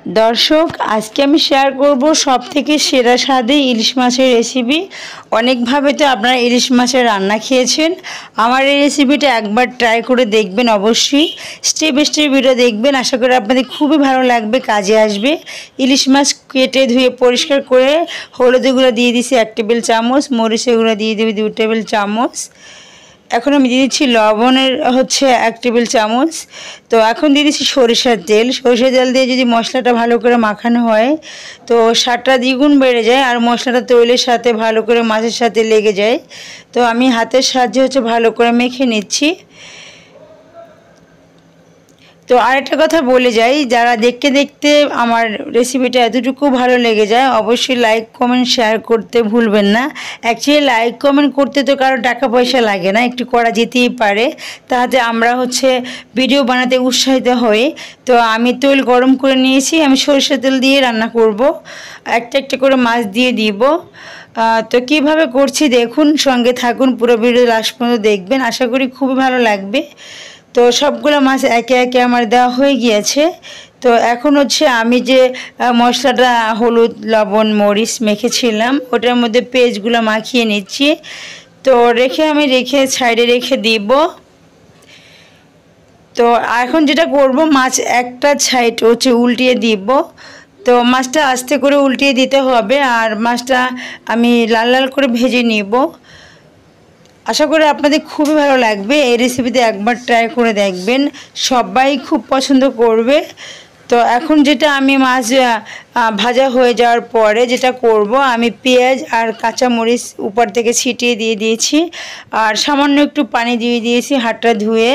দর্শক আজকে আমি শেয়ার করব সবথেকে সেরা স্বাদে ইলিশ মাছের রেসিপি। অনেকভাবে তো আপনারা ইলিশ মাছের রান্না খেয়েছেন, আমার এই রেসিপিটা একবার ট্রাই করে দেখবেন। অবশ্যই স্টেপ বাই স্টেপ ভিডিও দেখবেন, আশা করি আপনাদের খুবই ভালো লাগবে, কাজে আসবে। ইলিশ মাছ কেটে ধুয়ে পরিষ্কার করে হলুদের গুঁড়ো দিয়ে দিয়েছি 1 টেবিল চামচ, মরিচের গুঁড়ো দিয়ে দেবে 2 টেবিল চামচ। এখন আমি দিয়ে দিচ্ছি লবণের 1 টেবিল চামচ। তো এখন দিয়ে দিচ্ছি সরিষার তেল। সরিষার তেল দিয়ে যদি মশলাটা ভালো করে মাখানো হয় তো স্বাদটা দ্বিগুণ বেড়ে যায়, আর মশলাটা তৈলের সাথে ভালো করে মাছের সাথে লেগে যায়। তো আমি হাতের সাহায্যে ভালো করে মেখে নিচ্ছি। তো আরেকটা কথা বলে যাই, যারা দেখতে দেখতে আমার রেসিপিটা এতটুকু ভালো লেগে যায় অবশ্যই লাইক কমেন্ট শেয়ার করতে ভুলবেন না। অ্যাকচুয়ালি লাইক কমেন্ট করতে তো কারো টাকা পয়সা লাগে না, একটু করা যেতেই পারে, তাতে আমরা ভিডিও বানাতে উৎসাহিত হই। তো আমি তেল গরম করে নিয়েছি, আমি সরষের তেল দিয়ে রান্না করব। একটা একটা করে মাছ দিয়ে দিব। তো কিভাবে করছি দেখুন, সঙ্গে থাকুন, পুরো ভিডিও লাস্ট পর্যন্ত দেখবেন, আশা করি খুবই ভালো লাগবে। তো সবগুলো মাছ একে একে আমার দেওয়া হয়ে গিয়েছে। তো এখন আমি যে মশলাটা হলুদ লবণ মরিচ মেখেছিলাম ওটার মধ্যে পেঁয়াজগুলো মাখিয়ে নিচ্ছি। তো আমি সাইডে রেখে দিব। তো এখন যেটা করব, মাছ একটা সাইড উল্টিয়ে দিব। তো মাছটা আস্তে করে উল্টিয়ে দিতে হবে, আর মাছটা আমি লাল লাল করে ভেজে নিব। আশা করি আপনাদের খুবই ভালো লাগবে, এই রেসিপিতে একবার ট্রাই করে দেখবেন, সবাই খুব পছন্দ করবে। তো এখন আমি মাছ ভাজা হয়ে যাওয়ার পরে যেটা করব, আমি পেঁয়াজ আর কাঁচামরিচ উপর থেকে ছিটিয়ে দিয়ে দিয়েছি, আর সামান্য একটু পানি দিয়ে দিয়েছি হাতটা ধুয়ে।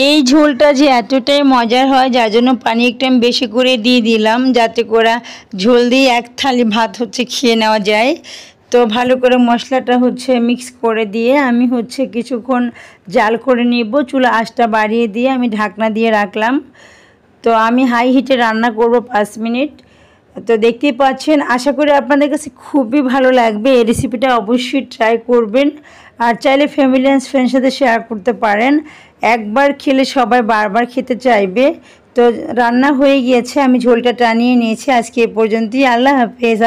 এই ঝোলটা যে এতটাই মজার হয়, যার জন্য পানি একটু আমি বেশি করে দিয়ে দিলাম, যাতে করে ঝোল দিয়ে এক থালি ভাত খেয়ে নেওয়া যায়। তো ভালো করে মশলাটা মিক্স করে দিয়ে আমি কিছুক্ষণ জাল করে নিব। চুলা আঁচটা বাড়িয়ে দিয়ে আমি ঢাকনা দিয়ে রাখলাম। তো আমি হাই হিটে রান্না করব 5 মিনিট। তো দেখতেই পাচ্ছেন, আশা করি আপনাদের কাছে খুবই ভালো লাগবে, এই রেসিপিটা অবশ্যই ট্রাই করবেন। আর চাইলে ফ্যামিলি অ্যান্ড ফ্রেন্ডের সাথে শেয়ার করতে পারেন, একবার খেলে সবাই বারবার খেতে চাইবে। তো রান্না হয়ে গিয়েছে, আমি ঝোলটা টানিয়ে নিয়েছি। আজকে এ পর্যন্তই, আল্লাহ হাফেজ।